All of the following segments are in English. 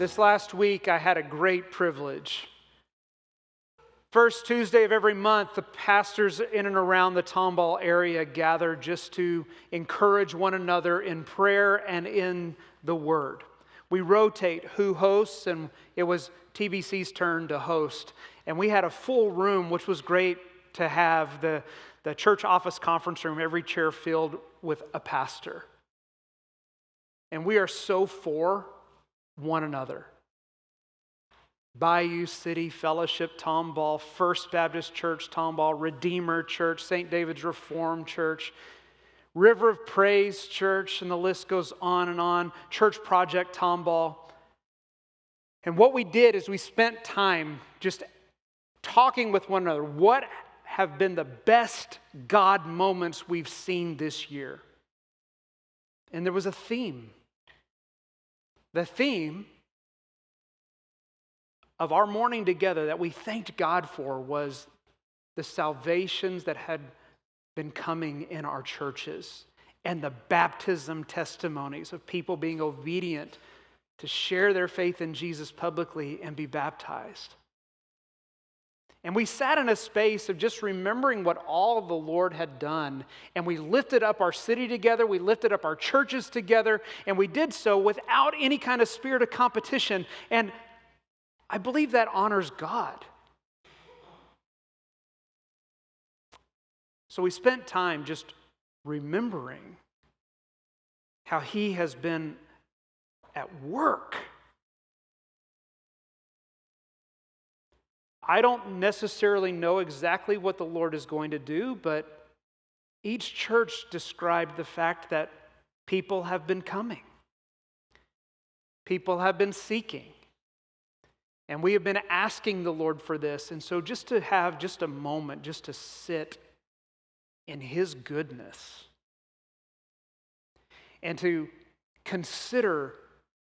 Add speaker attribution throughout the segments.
Speaker 1: This last week, I had a great privilege. First Tuesday of every month, the pastors in and around the Tomball area gather just to encourage one another in prayer and in the Word. We rotate who hosts, and it was TBC's turn to host. And we had a full room, which was great to have the church office conference room, every chair filled with a pastor. And we are so for one another. Bayou City Fellowship Tomball, First Baptist Church Tomball, Redeemer Church, St. David's Reformed Church, River of Praise Church, and the list goes on and on, Church Project Tomball. And what we did is we spent time just talking with one another. What have been the best God moments we've seen this year? And there was a theme. The theme of our morning together that we thanked God for was the salvations that had been coming in our churches and the baptism testimonies of people being obedient to share their faith in Jesus publicly and be baptized. And we sat in a space of just remembering what all the Lord had done. And we lifted up our city together. We lifted up our churches together. And we did so without any kind of spirit of competition. And I believe that honors God. So we spent time just remembering how He has been at work. I don't necessarily know exactly what the Lord is going to do, but each church described the fact that people have been coming. People have been seeking. And we have been asking the Lord for this. And so just to have just a moment, just to sit in His goodness and to consider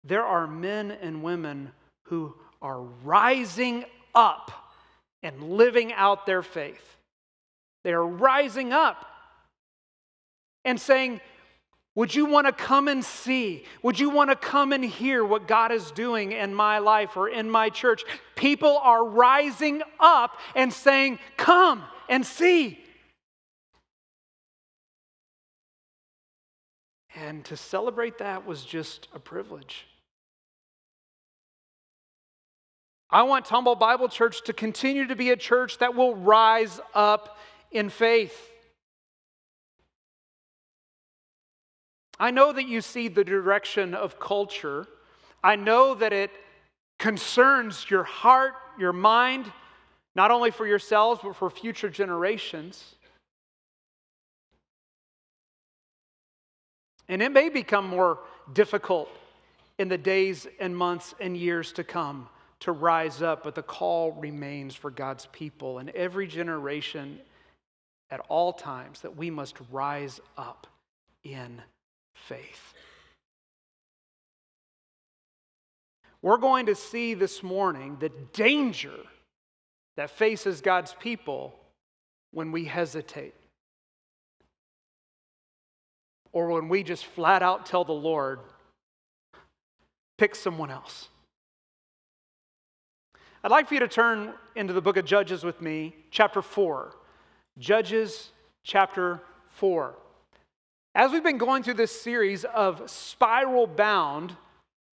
Speaker 1: there are men and women who are rising up and living out their faith. They are rising up and saying, would you want to come and see? Would you want to come and hear what God is doing in my life or in my church? People are rising up and saying, come and see. And to celebrate that was just a privilege. I want Tomball Bible Church to continue to be a church that will rise up in faith. I know that you see the direction of culture. I know that it concerns your heart, your mind, not only for yourselves, but for future generations. And it may become more difficult in the days and months and years to come to rise up, but the call remains for God's people in every generation at all times that we must rise up in faith. We're going to see this morning the danger that faces God's people when we hesitate, or when we just flat out tell the Lord, pick someone else. I'd like for you to turn into the book of Judges with me, chapter 4. Judges chapter 4. As we've been going through this series of spiral bound,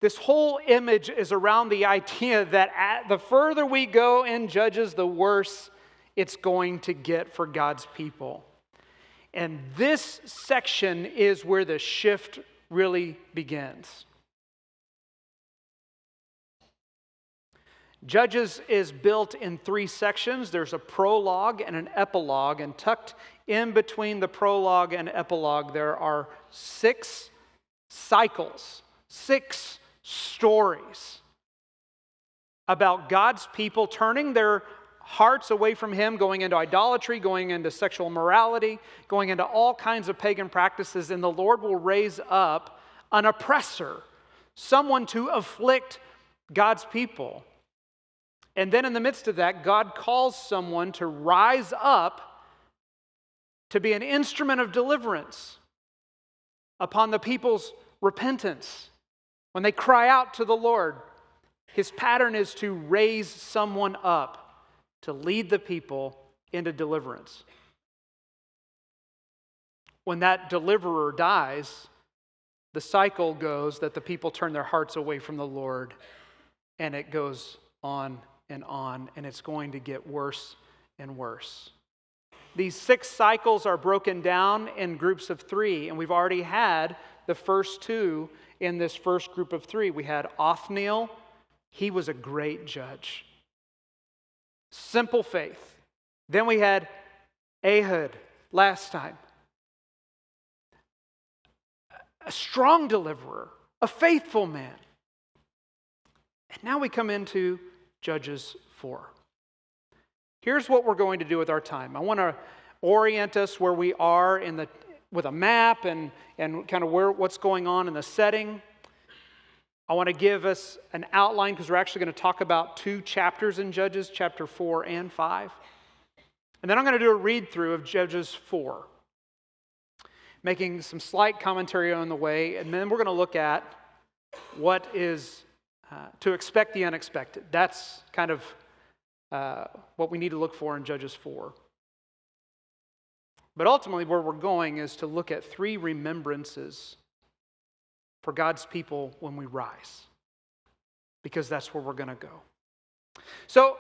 Speaker 1: this whole image is around the idea that the further we go in Judges, the worse it's going to get for God's people. And this section is where the shift really begins. Judges is built in 3 sections. There's a prologue and an epilogue, and tucked in between the prologue and epilogue, there are 6 cycles, 6 stories about God's people turning their hearts away from Him, going into idolatry, going into sexual immorality, going into all kinds of pagan practices, and the Lord will raise up an oppressor, someone to afflict God's people. And then in the midst of that, God calls someone to rise up to be an instrument of deliverance upon the people's repentance when they cry out to the Lord. His pattern is to raise someone up to lead the people into deliverance. When that deliverer dies, the cycle goes that the people turn their hearts away from the Lord, and it goes on, and it's going to get worse and worse. These 6 cycles are broken down in groups of 3, and we've already had the first 2 in this first group of 3. We had Othniel. He was a great judge. Simple faith. Then we had Ehud last time. A strong deliverer, a faithful man. And now we come into Judges 4. Here's what we're going to do with our time. I want to orient us where we are with a map and kind of what's going on in the setting. I want to give us an outline because we're actually going to talk about 2 chapters in Judges, chapter 4 and 5. And then I'm going to do a read through of Judges 4, making some slight commentary on the way, and then we're going to look at what is to expect the unexpected. That's kind of what we need to look for in Judges 4. But ultimately, where we're going is to look at 3 remembrances for God's people when we rise, because that's where we're going to go. So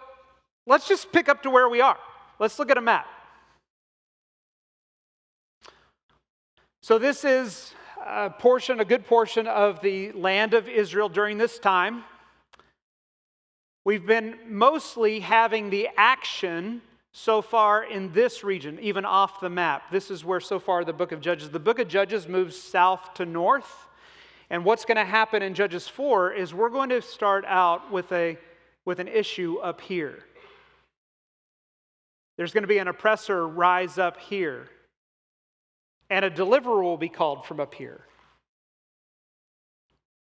Speaker 1: let's just pick up to where we are. Let's look at a map. So this is a good portion of the land of Israel during this time. We've been mostly having the action so far in this region, even off the map. This is where so far the book of Judges moves south to north. And what's going to happen in Judges 4 is we're going to start out with an issue up here. There's going to be an oppressor rise up here. And a deliverer will be called from up here.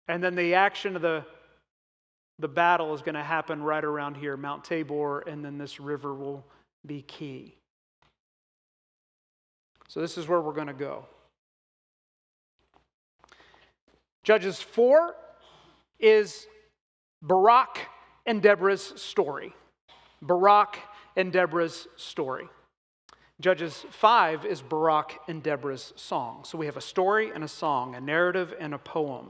Speaker 1: And then the action of the battle is going to happen right around here, Mount Tabor, and then this river will be key. So this is where we're going to go. Judges 4 is Barak and Deborah's story. Barak and Deborah's story. Judges 5 is Barak and Deborah's song. So we have a story and a song, a narrative and a poem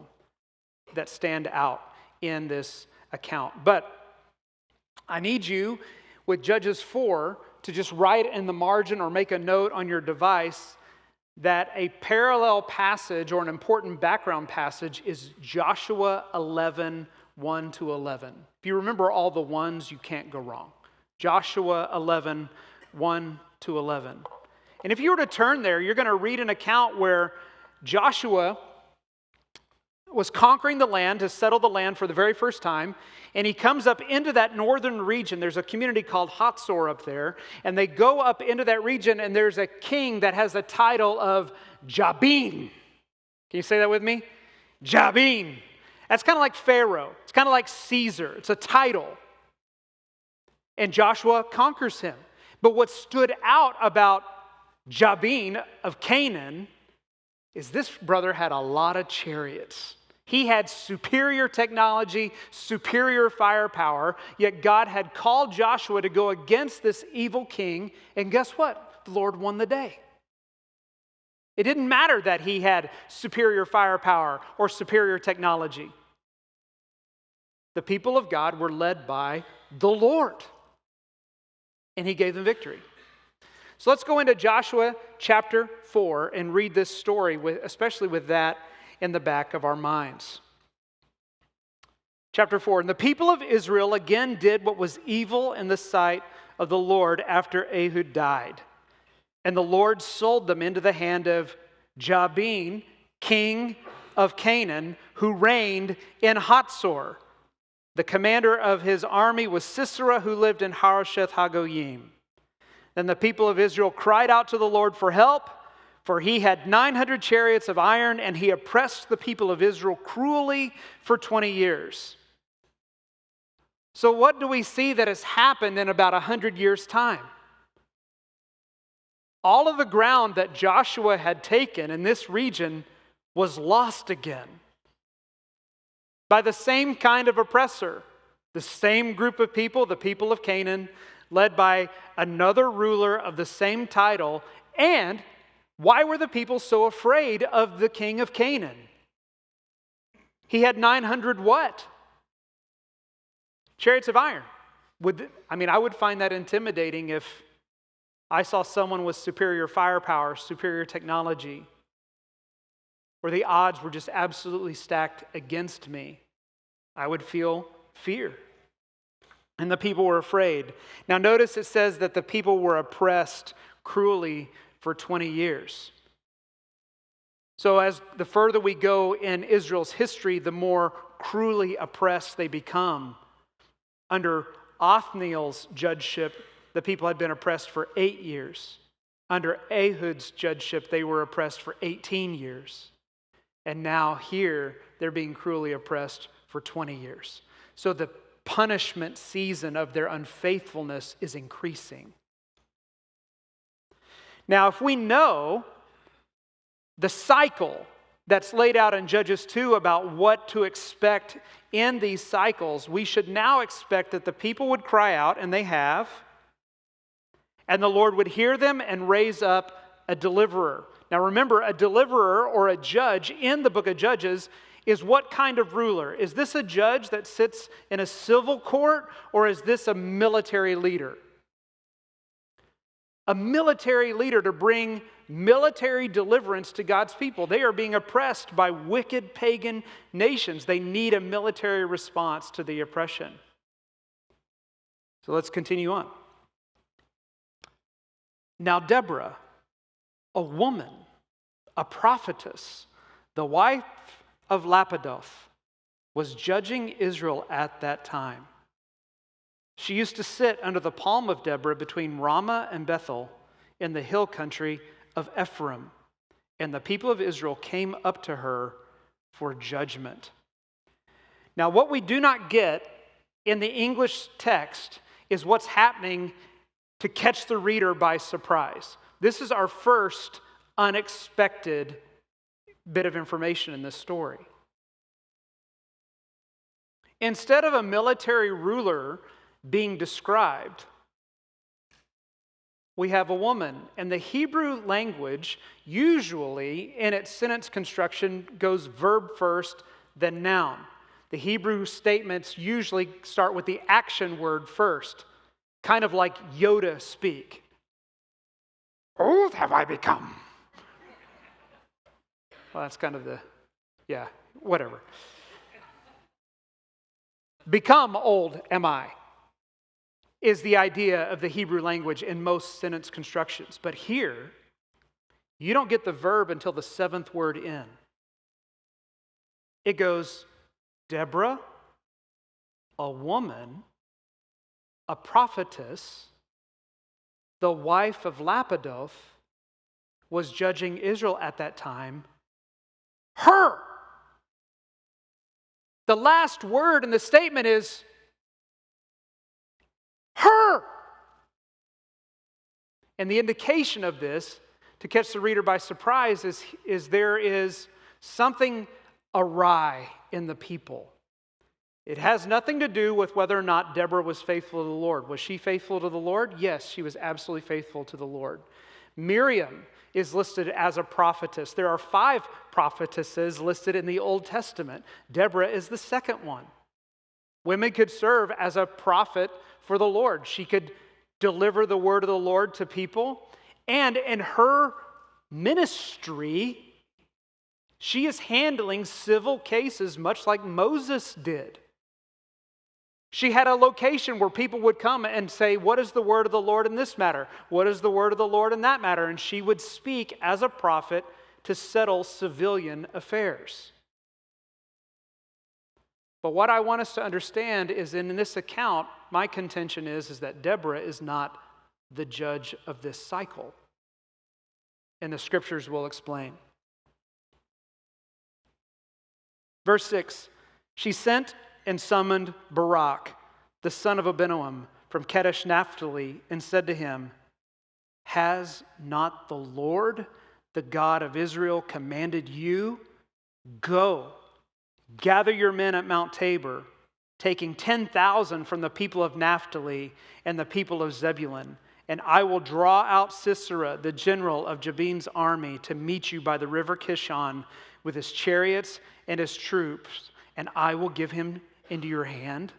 Speaker 1: that stand out in this account. But I need you, with Judges 4, to just write in the margin or make a note on your device that a parallel passage or an important background passage is Joshua 11, 1 to 11. If you remember all the ones, you can't go wrong. Joshua 11, 1 to 11. And if you were to turn there, you're going to read an account where Joshua was conquering the land to settle the land for the very first time, and he comes up into that northern region. There's a community called Hatzor up there, and they go up into that region, and there's a king that has the title of Jabin. Can you say that with me? Jabin. That's kind of like Pharaoh. It's kind of like Caesar. It's a title. And Joshua conquers him. But what stood out about Jabin of Canaan is this brother had a lot of chariots. He had superior technology, superior firepower, yet God had called Joshua to go against this evil king, and guess what? The Lord won the day. It didn't matter that he had superior firepower or superior technology. The people of God were led by the Lord, and he gave them victory. So let's go into Joshua chapter 4 and read this story, especially with that in the back of our minds. Chapter 4, and the people of Israel again did what was evil in the sight of the Lord after Ehud died. And the Lord sold them into the hand of Jabin, king of Canaan, who reigned in Hatzor. The commander of his army was Sisera, who lived in Harosheth Hagoyim. Then the people of Israel cried out to the Lord for help, for he had 900 chariots of iron, and he oppressed the people of Israel cruelly for 20 years. So what do we see that has happened in about 100 years' time? All of the ground that Joshua had taken in this region was lost again by the same kind of oppressor. The same group of people, the people of Canaan, led by another ruler of the same title. And why were the people so afraid of the king of Canaan? He had 900 what? Chariots of iron. I would find that intimidating if I saw someone with superior firepower, superior technology, where the odds were just absolutely stacked against me. I would feel fear. And the people were afraid. Now notice it says that the people were oppressed cruelly for 20 years. So as the further we go in Israel's history, the more cruelly oppressed they become. Under Othniel's judgeship, the people had been oppressed for 8 years. Under Ehud's judgeship, they were oppressed for 18 years. And now here, they're being cruelly oppressed for 20 years. So the punishment season of their unfaithfulness is increasing. Now, if we know the cycle that's laid out in Judges 2 about what to expect in these cycles, we should now expect that the people would cry out, and they have, and the Lord would hear them and raise up a deliverer. Now remember, a deliverer or a judge in the book of Judges is what kind of ruler? Is this a judge that sits in a civil court, or is this a military leader? A military leader to bring military deliverance to God's people. They are being oppressed by wicked pagan nations. They need a military response to the oppression. So let's continue on. Now Deborah, a woman, a prophetess, the wife of Lapidoth, was judging Israel at that time. She used to sit under the palm of Deborah between Ramah and Bethel in the hill country of Ephraim, and the people of Israel came up to her for judgment. Now, what we do not get in the English text is what's happening to catch the reader by surprise. This is our first unexpected bit of information in this story. Instead of a military ruler being described, we have a woman. And the Hebrew language usually in its sentence construction goes verb first, then noun. The Hebrew statements usually start with the action word first, kind of like Yoda speak. Old have I become. Well, that's kind of whatever. Become old am I, is the idea of the Hebrew language in most sentence constructions. But here, you don't get the verb until the seventh word in. It goes, Deborah, a woman, a prophetess, the wife of Lapidoth, was judging Israel at that time. Her. The last word in the statement is her. And the indication of this, to catch the reader by surprise, is there is something awry in the people. It has nothing to do with whether or not Deborah was faithful to the Lord. Was she faithful to the Lord? Yes, she was absolutely faithful to the Lord. Miriam is listed as a prophetess. There are 5 prophetesses listed in the Old Testament. Deborah is the second one. Women could serve as a prophet for the Lord. She could deliver the word of the Lord to people. And in her ministry, she is handling civil cases much like Moses did. She had a location where people would come and say, what is the word of the Lord in this matter? What is the word of the Lord in that matter? And she would speak as a prophet to settle civilian affairs. But what I want us to understand is in this account, my contention is that Deborah is not the judge of this cycle. And the scriptures will explain. Verse 6, she sent and summoned Barak, the son of Abinoam, from Kadesh Naphtali, and said to him, has not the Lord, the God of Israel, commanded you? Go, gather your men at Mount Tabor, taking 10,000 from the people of Naphtali and the people of Zebulun. And I will draw out Sisera, the general of Jabin's army, to meet you by the river Kishon with his chariots and his troops, and I will give him into your hand.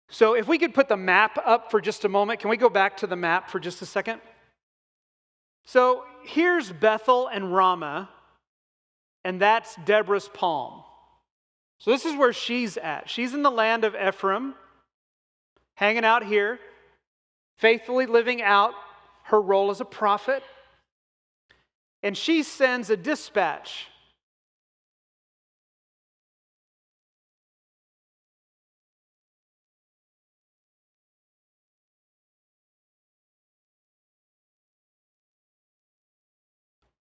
Speaker 1: So if we could put the map up for just a moment. Can we go back to the map for just a second? So here's Bethel and Ramah, and that's Deborah's palm. So this is where she's at. She's in the land of Ephraim, hanging out here, faithfully living out her role as a prophet. And she sends a dispatch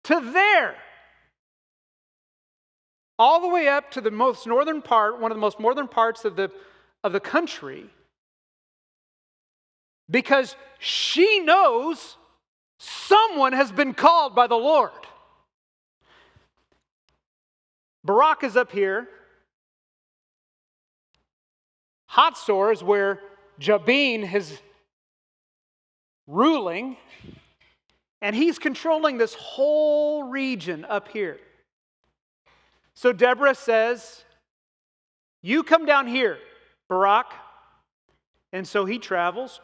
Speaker 1: to there, all the way up to the most northern part, one of the most northern parts of the country, because she knows someone has been called by the Lord. Barak is up here. Hatzor is where Jabin is ruling, and he's controlling this whole region up here. So Deborah says, you come down here, Barak. And so he travels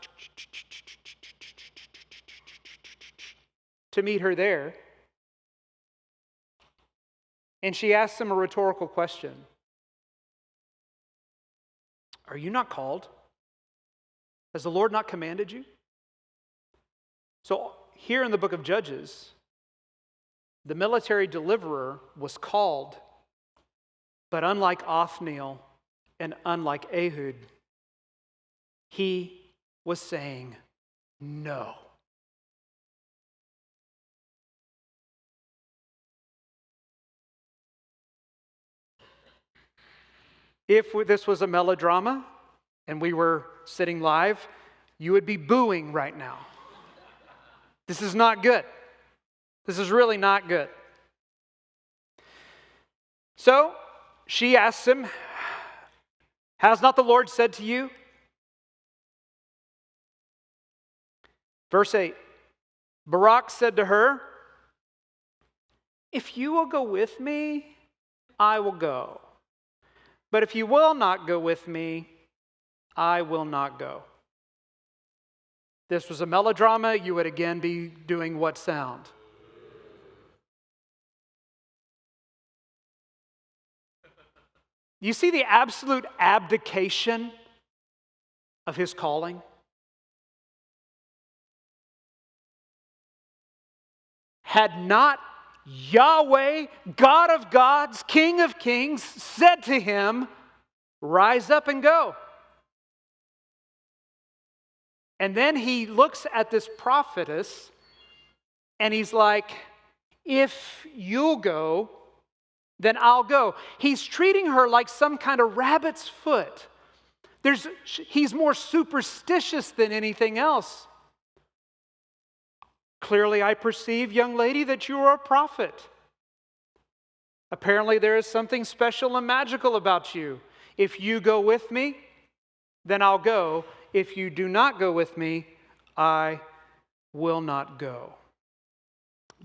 Speaker 1: to meet her there. And she asks him a rhetorical question. Are you not called? Has the Lord not commanded you? So here in the book of Judges, the military deliverer was called, but unlike Othniel and unlike Ehud, he was saying no. If this was a melodrama and we were sitting live, you would be booing right now. This is not good. This is really not good. So she asks him, has not the Lord said to you? Verse 8, Barak said to her, if you will go with me, I will go. But if you will not go with me, I will not go. This was a melodrama, you would again be doing what sound? You see the absolute abdication of his calling? Had not Yahweh, God of gods, King of kings, said to him, rise up and go. And then he looks at this prophetess and he's like, if you'll go, then I'll go. He's treating her like some kind of rabbit's foot. He's more superstitious than anything else. Clearly, I perceive, young lady, that you are a prophet. Apparently, there is something special and magical about you. If you go with me, then I'll go. If you do not go with me, I will not go.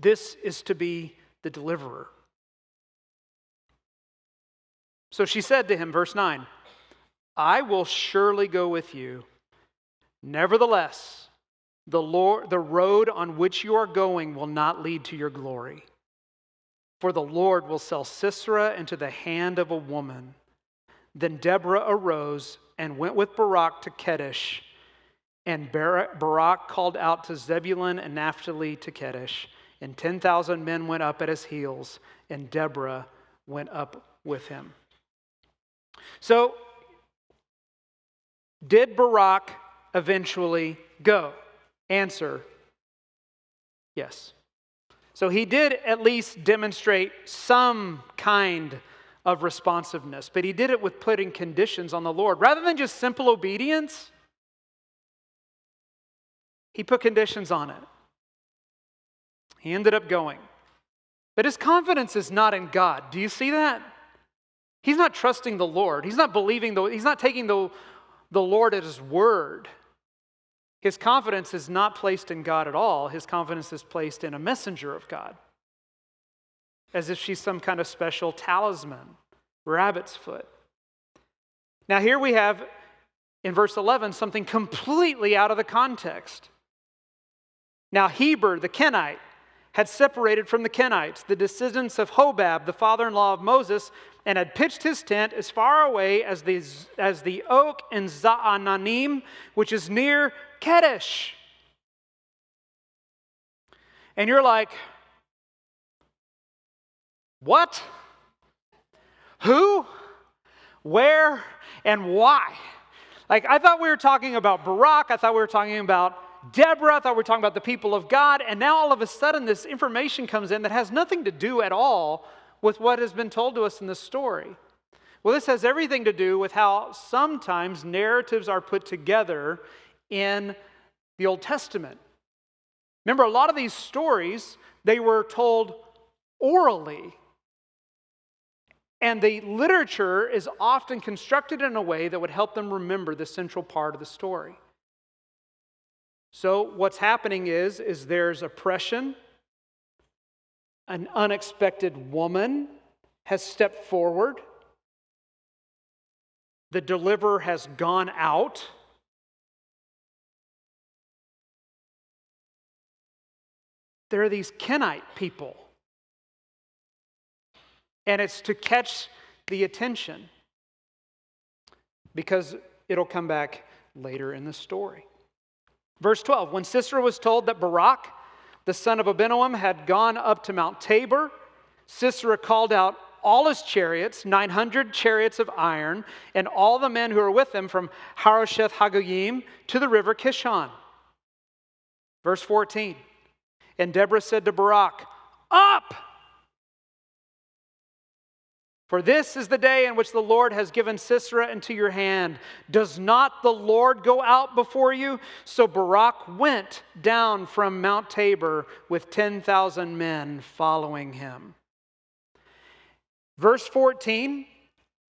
Speaker 1: This is to be the deliverer. So she said to him, verse 9, I will surely go with you. Nevertheless, the road on which you are going will not lead to your glory. For the Lord will sell Sisera into the hand of a woman. Then Deborah arose and went with Barak to Kedesh. And Barak called out to Zebulun and Naphtali to Kedesh. And 10,000 men went up at his heels, and Deborah went up with him. So, did Barak eventually go? Answer, yes. So he did at least demonstrate some kind of responsiveness, but he did it with putting conditions on the Lord. Rather than just simple obedience, he put conditions on it. He ended up going. But his confidence is not in God. Do you see that? He's not trusting the Lord. He's not believing, he's not taking the Lord at his word. His confidence is not placed in God at all. His confidence is placed in a messenger of God, as if she's some kind of special talisman, rabbit's foot. Now here we have, in verse 11, something completely out of the context. Now Heber, the Kenite, had separated from the Kenites, the descendants of Hobab, the father-in-law of Moses, and had pitched his tent as far away as the oak in Zaananim, which is near Kedesh. And you're like, what? Who? Where? And why? Like, I thought we were talking about Barak. I thought we were talking about Deborah. I thought we were talking about the people of God. And now all of a sudden this information comes in that has nothing to do at all with what has been told to us in the story. Well, this has everything to do with how sometimes narratives are put together in the Old Testament. Remember, a lot of these stories, they were told orally. And the literature is often constructed in a way that would help them remember the central part of the story. So what's happening is there's oppression. An unexpected woman has stepped forward. The deliverer has gone out. There are these Kenite people. And it's to catch the attention, because it'll come back later in the story. Verse 12, when Sisera was told that Barak, the son of Abinoam, had gone up to Mount Tabor, Sisera called out all his chariots, 900 chariots of iron, and all the men who were with him from Harosheth Hagoyim to the river Kishon. Verse 14, and Deborah said to Barak, up! For this is the day in which the Lord has given Sisera into your hand. Does not the Lord go out before you? So Barak went down from Mount Tabor with 10,000 men following him. Verse 14,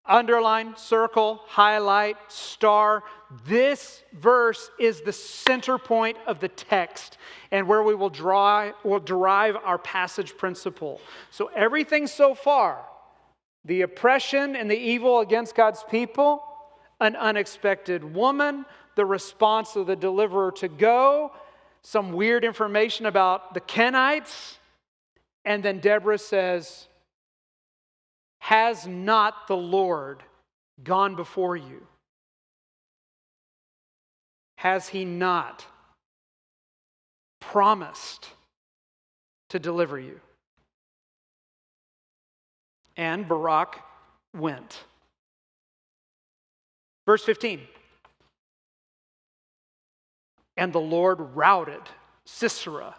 Speaker 1: underline, circle, highlight, star. This verse is the center point of the text and where we will derive our passage principle. So everything so far, the oppression and the evil against God's people, an unexpected woman, the response of the deliverer to go, some weird information about the Kenites, and then Deborah says, has not the Lord gone before you? Has he not promised to deliver you? And Barak went. Verse 15. And the Lord routed Sisera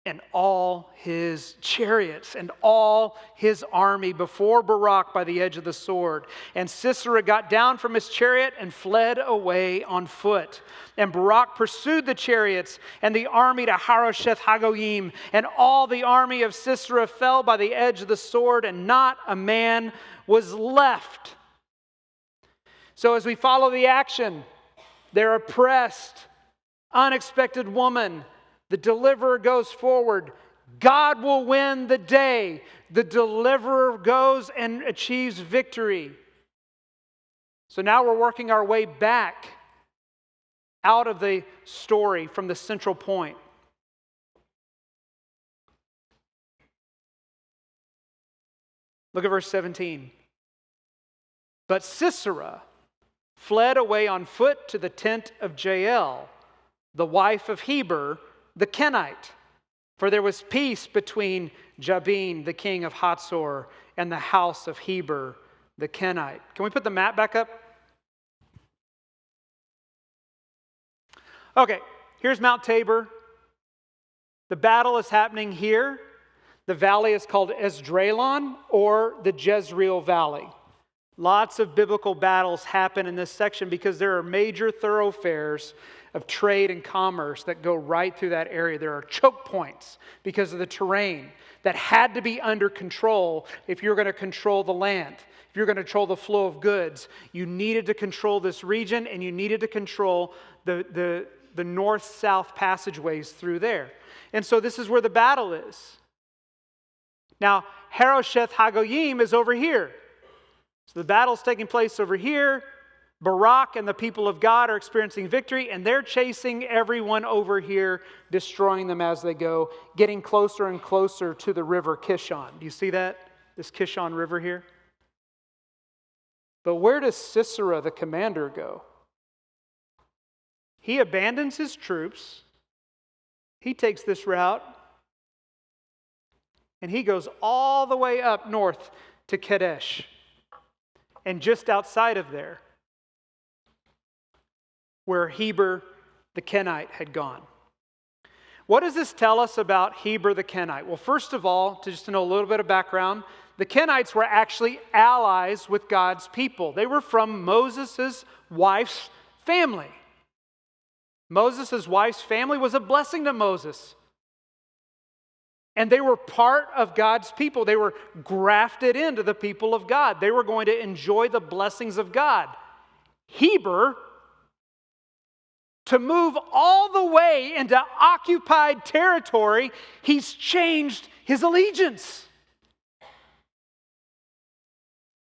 Speaker 1: and all his chariots and all his army before Barak by the edge of the sword. And Sisera got down from his chariot and fled away on foot. And Barak pursued the chariots and the army to Harosheth Hagoyim. And all the army of Sisera fell by the edge of the sword, and not a man was left. So as we follow the action, they're oppressed, unexpected woman. The deliverer goes forward. God will win the day. The deliverer goes and achieves victory. So now we're working our way back out of the story from the central point. Look at verse 17. But Sisera fled away on foot to the tent of Jael, the wife of Heber, the Kenite, for there was peace between Jabin, the king of Hatzor, and the house of Heber, the Kenite. Can we put the map back up? Okay, here's Mount Tabor. The battle is happening here. The valley is called Esdraelon, or the Jezreel Valley. Lots of biblical battles happen in this section because there are major thoroughfares of trade and commerce that go right through that area. There are choke points because of the terrain that had to be under control if you're going to control the land. If you're going to control the flow of goods, you needed to control this region, and you needed to control the north-south passageways through there. And so this is where the battle is. Now, Harosheth Hagoyim is over here. So the battle's taking place over here. Barak and the people of God are experiencing victory, and they're chasing everyone over here, destroying them as they go, getting closer and closer to the river Kishon. Do you see that? This Kishon River here? But where does Sisera, the commander, go? He abandons his troops. He takes this route, and he goes all the way up north to Kadesh. And just outside of there, where Heber the Kenite had gone. What does this tell us about Heber the Kenite? Well, first of all, just to know a little bit of background, the Kenites were actually allies with God's people. They were from Moses' wife's family. Moses' wife's family was a blessing to Moses. And they were part of God's people. They were grafted into the people of God. They were going to enjoy the blessings of God. Heber, to move all the way into occupied territory, he's changed his allegiance.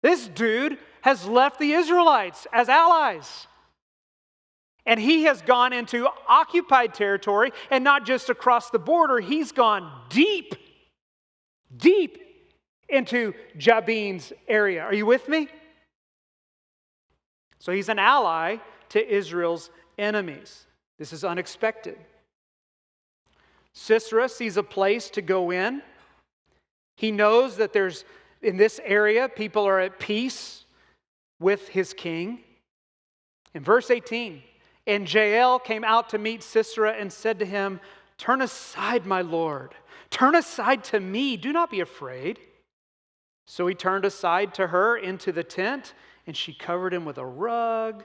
Speaker 1: This dude has left the Israelites as allies. And he has gone into occupied territory, and not just across the border, he's gone deep into Jabin's area. Are you with me? So he's an ally to Israel's enemies. This is unexpected. Sisera sees a place to go in. He knows that in this area, people are at peace with his king. In verse 18, and Jael came out to meet Sisera and said to him, "Turn aside, my lord. Turn aside to me. Do not be afraid." So he turned aside to her into the tent, and she covered him with a rug.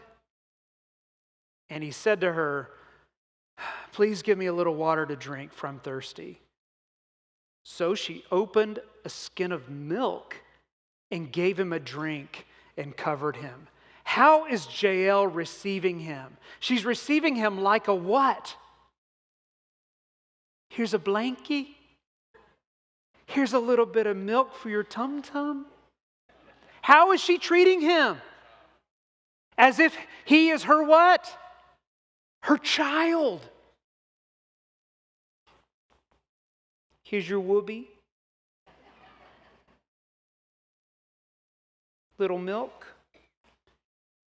Speaker 1: And he said to her, "Please give me a little water to drink, for I'm thirsty." So she opened a skin of milk and gave him a drink and covered him. How is Jael receiving him? She's receiving him like a what? Here's a blankie. Here's a little bit of milk for your tum-tum. How is she treating him? As if he is her what? Her child. Here's your whoopee. Little milk.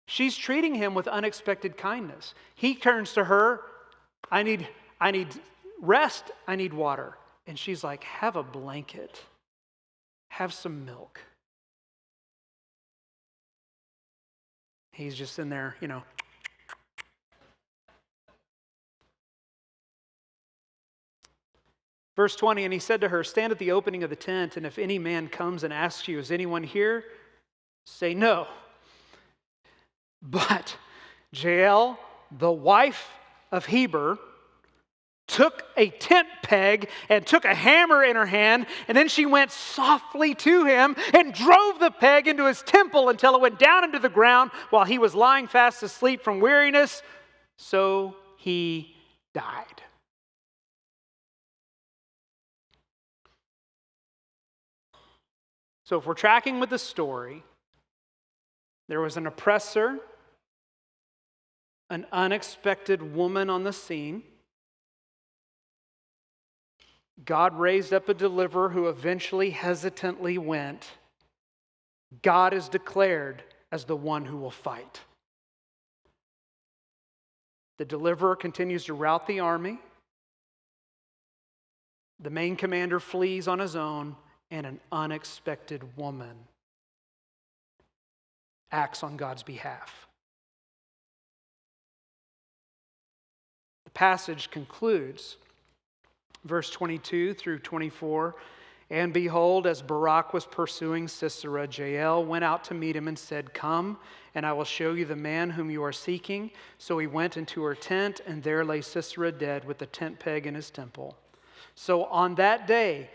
Speaker 1: She's treating him with unexpected kindness. He turns to her, I need rest, I need water. And she's like, have a blanket. Have some milk. He's just in there, Verse 20, and he said to her, "Stand at the opening of the tent, and if any man comes and asks you, 'Is anyone here?' say no." But Jael, the wife of Heber, took a tent peg and took a hammer in her hand, and then she went softly to him and drove the peg into his temple until it went down into the ground while he was lying fast asleep from weariness. So he died. So if we're tracking with the story, there was an oppressor, an unexpected woman on the scene. God raised up a deliverer who eventually hesitantly went. God is declared as the one who will fight. The deliverer continues to rout the army. The main commander flees on his own, and an unexpected woman acts on God's behalf. The passage concludes, verse 22 through 24, And behold, as Barak was pursuing Sisera, Jael went out to meet him and said, "Come, and I will show you the man whom you are seeking." So he went into her tent, and there lay Sisera dead with the tent peg in his temple. So on that day,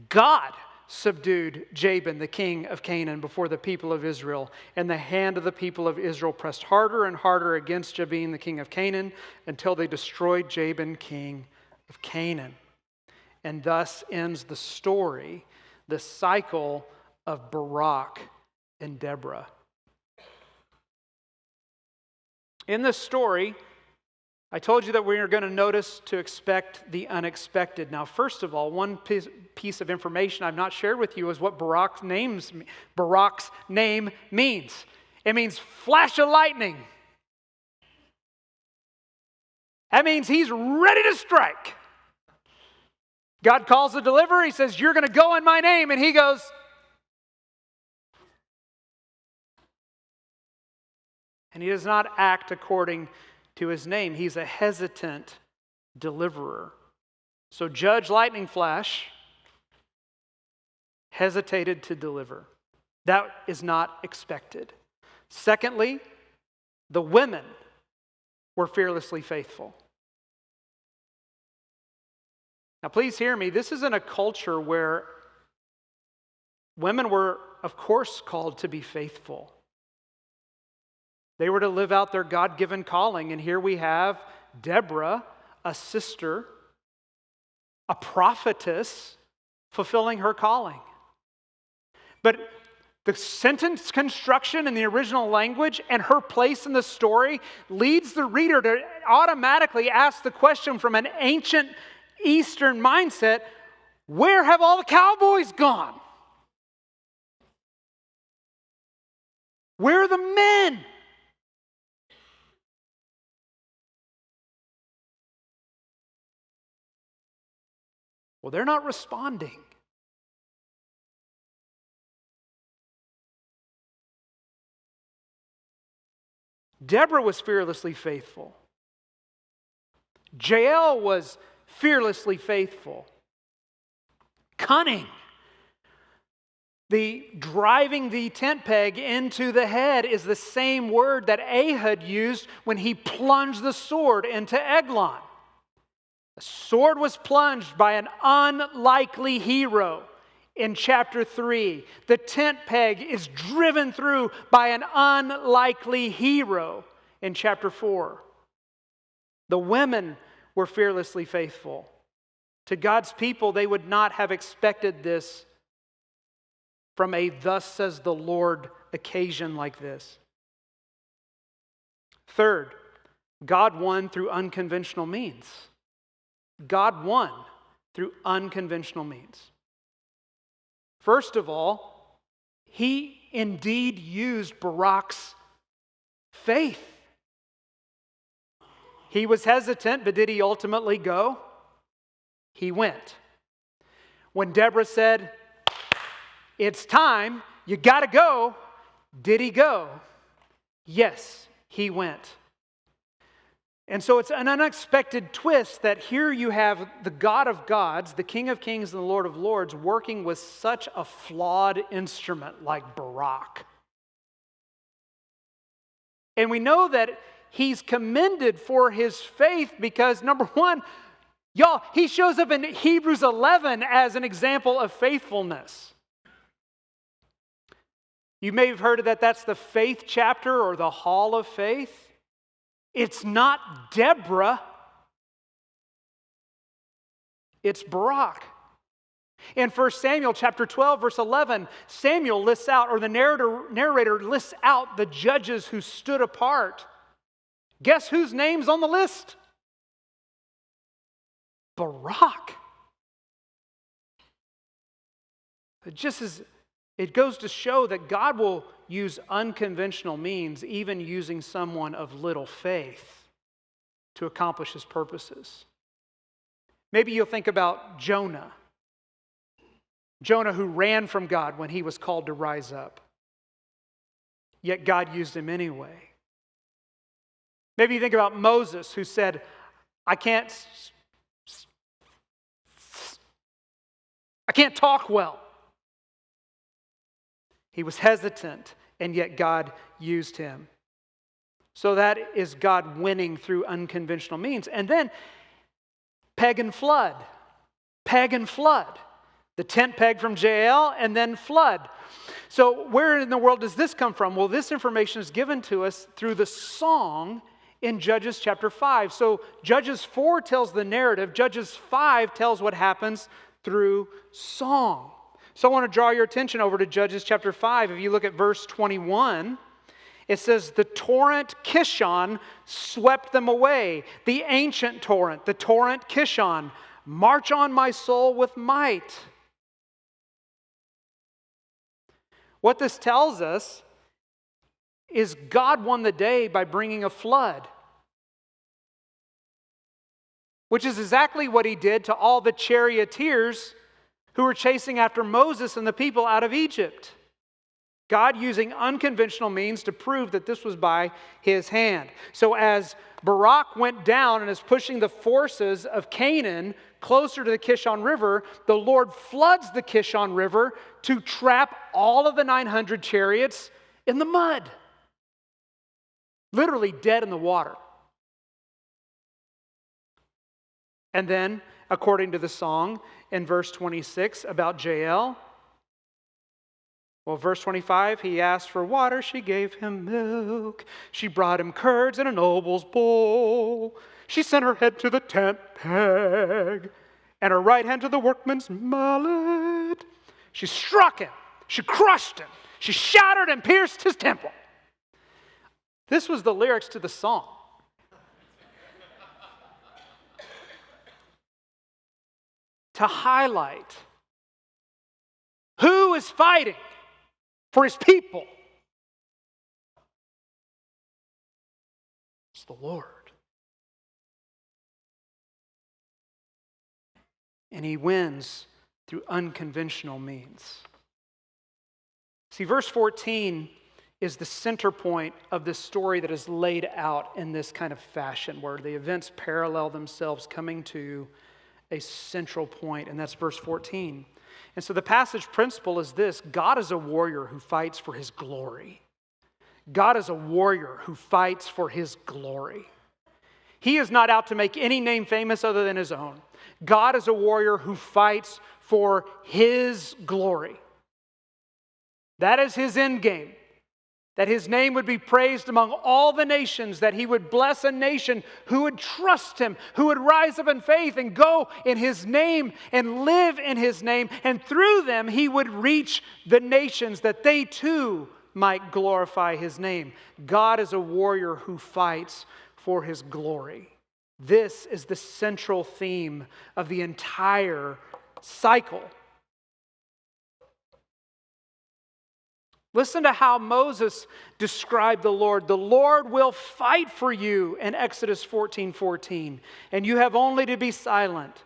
Speaker 1: God subdued Jabin, the king of Canaan, before the people of Israel. And the hand of the people of Israel pressed harder and harder against Jabin, the king of Canaan, until they destroyed Jabin, king of Canaan. And thus ends the story, the cycle of Barak and Deborah. In this story, I told you that we are going to notice to expect the unexpected. Now, first of all, one piece of information I've not shared with you is what Barak's name means. It means flash of lightning. That means he's ready to strike. God calls the deliverer. He says, "You're going to go in my name." And he goes, and he does not act according to his name. He's a hesitant deliverer. So Judge Lightning Flash hesitated to deliver. That is not expected. Secondly, the women were fearlessly faithful. Now, please hear me. This is in a culture where women were, of course, called to be faithful. They were to live out their God-given calling. And here we have Deborah, a sister, a prophetess, fulfilling her calling. But the sentence construction in the original language and her place in the story leads the reader to automatically ask the question from an ancient Eastern mindset, where have all the cowboys gone? Where are the men? Well, they're not responding. Deborah was fearlessly faithful. Jael was fearlessly faithful. Cunning. The driving the tent peg into the head is the same word that Ehud used when he plunged the sword into Eglon. The sword was plunged by an unlikely hero in chapter 3. The tent peg is driven through by an unlikely hero in chapter 4. The women were fearlessly faithful. To God's people, they would not have expected this from a "thus says the Lord" occasion like this. Third, God won through unconventional means. God won through unconventional means. First of all, he indeed used Barak's faith. He was hesitant, but did he ultimately go? He went. When Deborah said, "It's time, you got to go," did he go? Yes, he went. And so it's an unexpected twist that here you have the God of gods, the King of kings and the Lord of lords, working with such a flawed instrument like Barak. And we know that he's commended for his faith because, number one, y'all, he shows up in Hebrews 11 as an example of faithfulness. You may have heard of that. That's the faith chapter or the hall of faith. It's not Deborah. It's Barak. In 1 Samuel chapter 12, verse 11, Samuel lists out, or the narrator lists out the judges who stood apart. Guess whose name's on the list? Barak. It goes to show that God will use unconventional means, even using someone of little faith, to accomplish his purposes. Maybe you'll think about Jonah. Jonah, who ran from God when he was called to rise up. Yet God used him anyway. Maybe you think about Moses, who said, I can't I can't talk well. He was hesitant, and yet God used him. So that is God winning through unconventional means. And then pagan flood. Pagan flood. The tent peg from Jael and then flood. So where in the world does this come from? Well, this information is given to us through the song in Judges chapter 5. So Judges 4 tells the narrative. Judges 5 tells what happens through song. So I want to draw your attention over to Judges chapter 5. If you look at verse 21, it says, the torrent Kishon swept them away. The ancient torrent, the torrent Kishon. March on, my soul, with might. What this tells us is God won the day by bringing a flood, which is exactly what he did to all the charioteers who were chasing after Moses and the people out of Egypt. God using unconventional means to prove that this was by his hand. So as Barak went down and is pushing the forces of Canaan closer to the Kishon River, the Lord floods the Kishon River to trap all of the 900 chariots in the mud. Literally dead in the water. And then, according to the song in verse 26 about Jael, well, verse 25, he asked for water, she gave him milk. She brought him curds in a noble's bowl. She sent her head to the tent peg and her right hand to the workman's mallet. She struck him. She crushed him. She shattered and pierced his temple. This was the lyrics to the song. To highlight who is fighting for his people. It's the Lord. And he wins through unconventional means. See, verse 14 is the center point of this story that is laid out in this kind of fashion where the events parallel themselves, coming to a central point, and that's verse 14. And so the passage principle is this: God is a warrior who fights for his glory. God is a warrior who fights for his glory. He is not out to make any name famous other than his own. God is a warrior who fights for his glory. That is his end game. That his name would be praised among all the nations, that he would bless a nation who would trust him, who would rise up in faith and go in his name and live in his name. And through them, he would reach the nations that they too might glorify his name. God is a warrior who fights for his glory. This is the central theme of the entire cycle. Listen to how Moses described the Lord. The Lord will fight for you in Exodus 14:14, and you have only to be silent.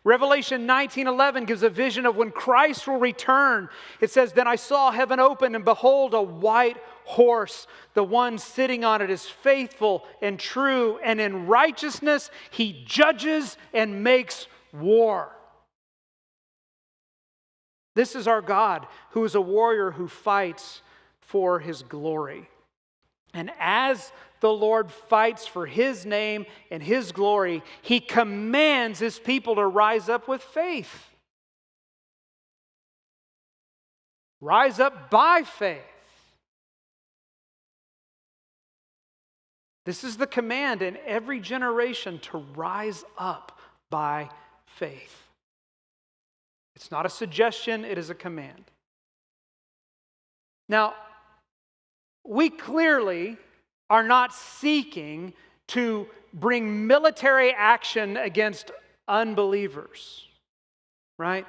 Speaker 1: Revelation 19:11 gives a vision of when Christ will return. It says, then I saw heaven open, and behold, a white horse. The one sitting on it is faithful and true, and in righteousness he judges and makes war. This is our God, who is a warrior who fights for his glory. And as the Lord fights for his name and his glory, he commands his people to rise up with faith. Rise up by faith. This is the command in every generation, to rise up by faith. It's not a suggestion, it is a command. Now, we clearly are not seeking to bring military action against unbelievers, right?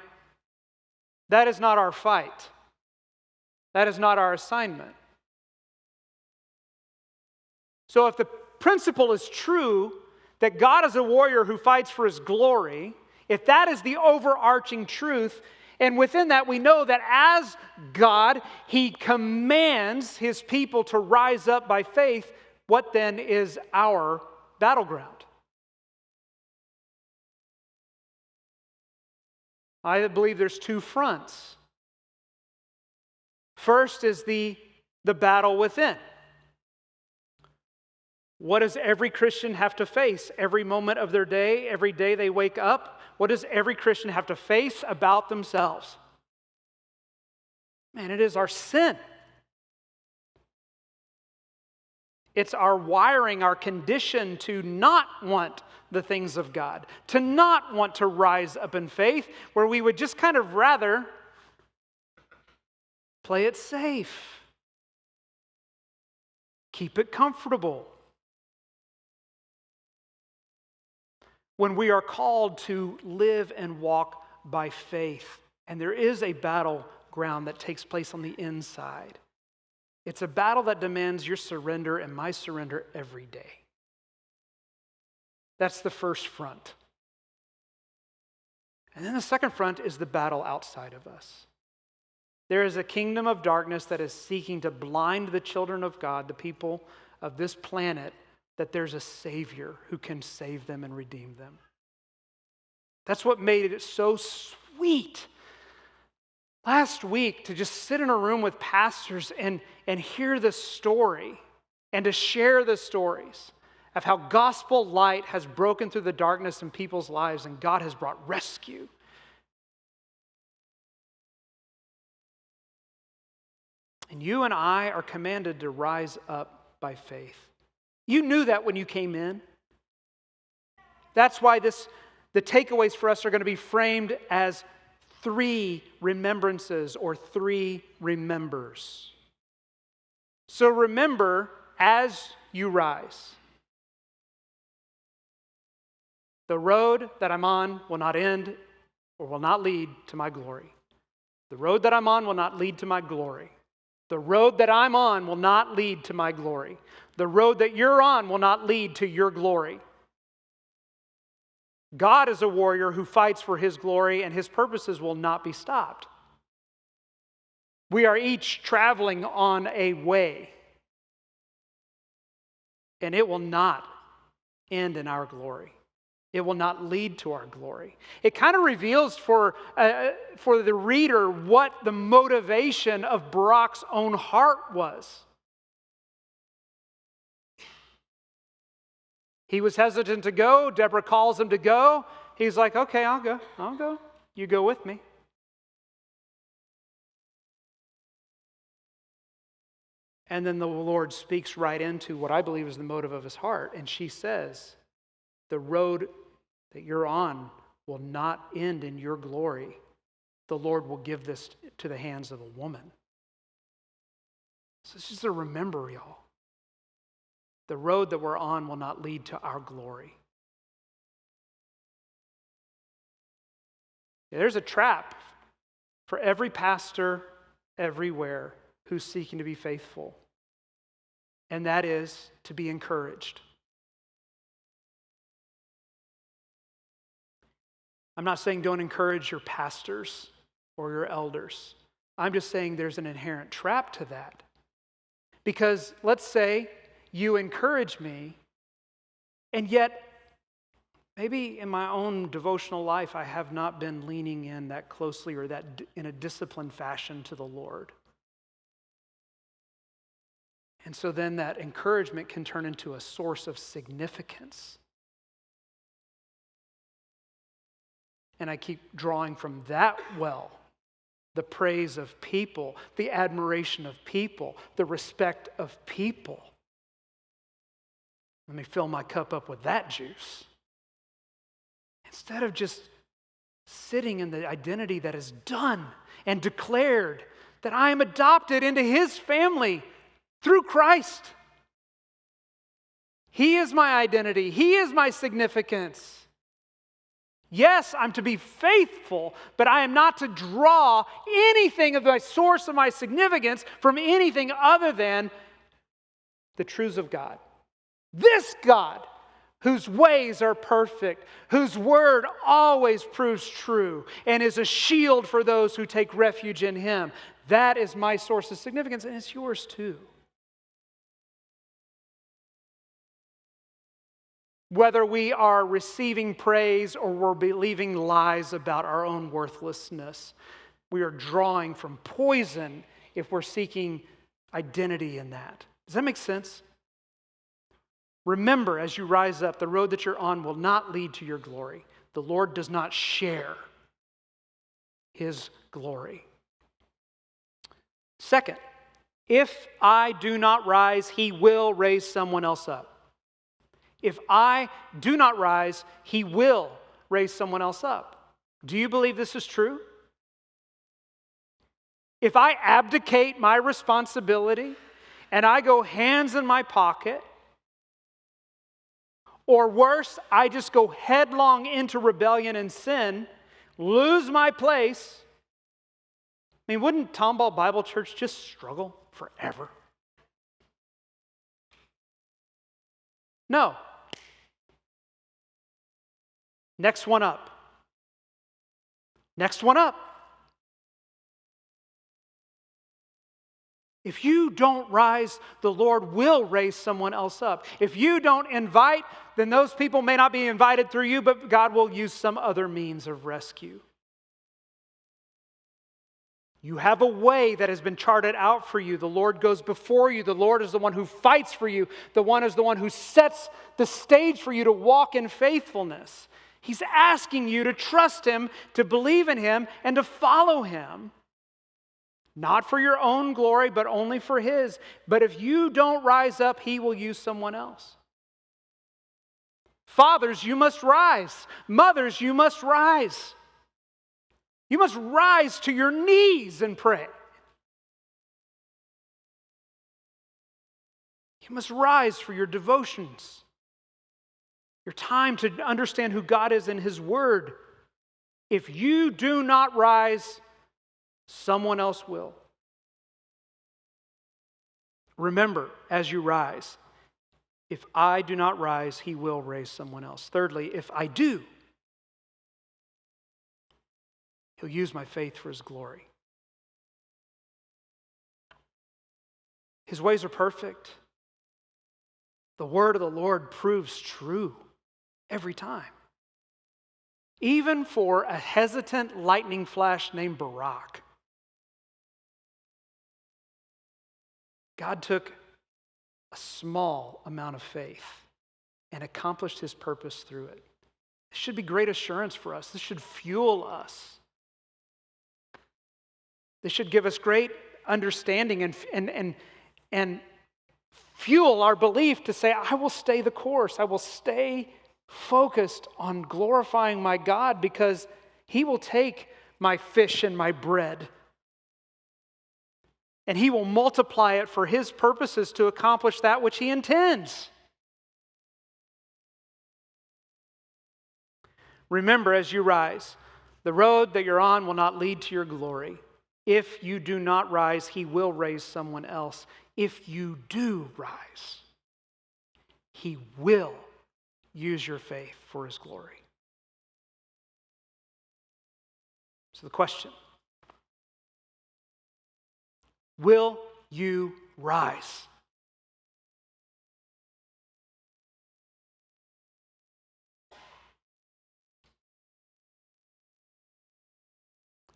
Speaker 1: That is not our fight. That is not our assignment. So if the principle is true that God is a warrior who fights for his glory, if that is the overarching truth, and within that we know that as God, he commands his people to rise up by faith, what then is our battleground? I believe there's two fronts. First is the battle within. What does every Christian have to face every moment of their day, every day they wake up? What does every Christian have to face about themselves? Man, it is our sin. It's our wiring, our condition to not want the things of God, to not want to rise up in faith, where we would just kind of rather play it safe, keep it comfortable. When we are called to live and walk by faith, and there is a battleground that takes place on the inside. It's a battle that demands your surrender and my surrender every day. That's the first front. And then the second front is the battle outside of us. There is a kingdom of darkness that is seeking to blind the children of God, the people of this planet, that there's a Savior who can save them and redeem them. That's what made it so sweet last week to just sit in a room with pastors and hear the story and to share the stories of how gospel light has broken through the darkness in people's lives and God has brought rescue. And you and I are commanded to rise up by faith. You knew that when you came in. That's why the takeaways for us are going to be framed as 3 remembrances or 3 remembers. So remember as you rise. The road that I'm on will not end or will not lead to my glory. The road that I'm on will not lead to my glory. The road that I'm on will not lead to my glory. The road that you're on will not lead to your glory. God is a warrior who fights for his glory, and his purposes will not be stopped. We are each traveling on a way, and it will not end in our glory. It will not lead to our glory. It kind of reveals for the reader what the motivation of Barak's own heart was. He was hesitant to go. Deborah calls him to go. He's like, okay, I'll go. You go with me. And then the Lord speaks right into what I believe is the motive of his heart. And she says, the road that you're on will not end in your glory. The Lord will give this to the hands of a woman. So it's just a remember, y'all. The road that we're on will not lead to our glory. There's a trap for every pastor everywhere who's seeking to be faithful, and that is to be encouraged. I'm not saying don't encourage your pastors or your elders. I'm just saying there's an inherent trap to that. Because let's say you encourage me, and yet maybe in my own devotional life I have not been leaning in that closely or that in a disciplined fashion to the Lord. And so then that encouragement can turn into a source of significance. And I keep drawing from that well the praise of people, the admiration of people, the respect of people. Let me fill my cup up with that juice. Instead of just sitting in the identity that is done and declared that I am adopted into his family through Christ. He is my identity. He is my significance. Yes, I'm to be faithful, but I am not to draw anything of my source of my significance from anything other than the truths of God. This God, whose ways are perfect, whose word always proves true, and is a shield for those who take refuge in him. That is my source of significance, and it's yours too. Whether we are receiving praise or we're believing lies about our own worthlessness, we are drawing from poison if we're seeking identity in that. Does that make sense? Remember, as you rise up, the road that you're on will not lead to your glory. The Lord does not share His glory. Second, if I do not rise, He will raise someone else up. If I do not rise, He will raise someone else up. Do you believe this is true? If I abdicate my responsibility and I go hands in my pocket, or worse, I just go headlong into rebellion and sin, lose my place, I mean, wouldn't Tomball Bible Church just struggle forever? No. Next one up. Next one up. If you don't rise, the Lord will raise someone else up. If you don't invite, then those people may not be invited through you, but God will use some other means of rescue. You have a way that has been charted out for you. The Lord goes before you. The Lord is the one who fights for you. The one is the one who sets the stage for you to walk in faithfulness. He's asking you to trust Him, to believe in Him, and to follow Him. Not for your own glory, but only for His. But if you don't rise up, He will use someone else. Fathers, you must rise. Mothers, you must rise. You must rise to your knees and pray. You must rise for your devotions, your time to understand who God is in His Word. If you do not rise, someone else will. Remember, as you rise, if I do not rise, He will raise someone else. Thirdly, if I do, He'll use my faith for His glory. His ways are perfect. The word of the Lord proves true every time. Even for a hesitant lightning flash named Barak. God took a small amount of faith and accomplished His purpose through it. This should be great assurance for us. This should fuel us. This should give us great understanding and fuel our belief to say, I will stay the course. I will stay focused on glorifying my God because He will take my fish and my bread and He will multiply it for His purposes to accomplish that which He intends. Remember, as you rise, the road that you're on will not lead to your glory. If you do not rise, He will raise someone else. If you do rise, He will use your faith for His glory. So the question, will you rise?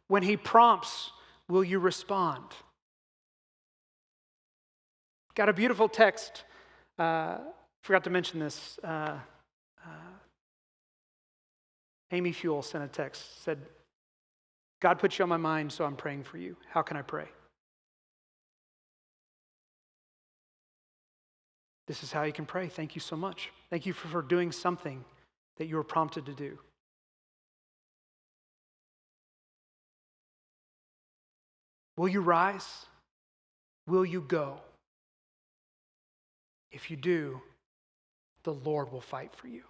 Speaker 1: When He prompts, will you respond? Got a beautiful text. Forgot to mention this. Amy Fuel sent a text. Said, God put you on my mind, so I'm praying for you. How can I pray? This is how you can pray. Thank you so much. Thank you for doing something that you were prompted to do. Will you rise? Will you go? If you do, the Lord will fight for you.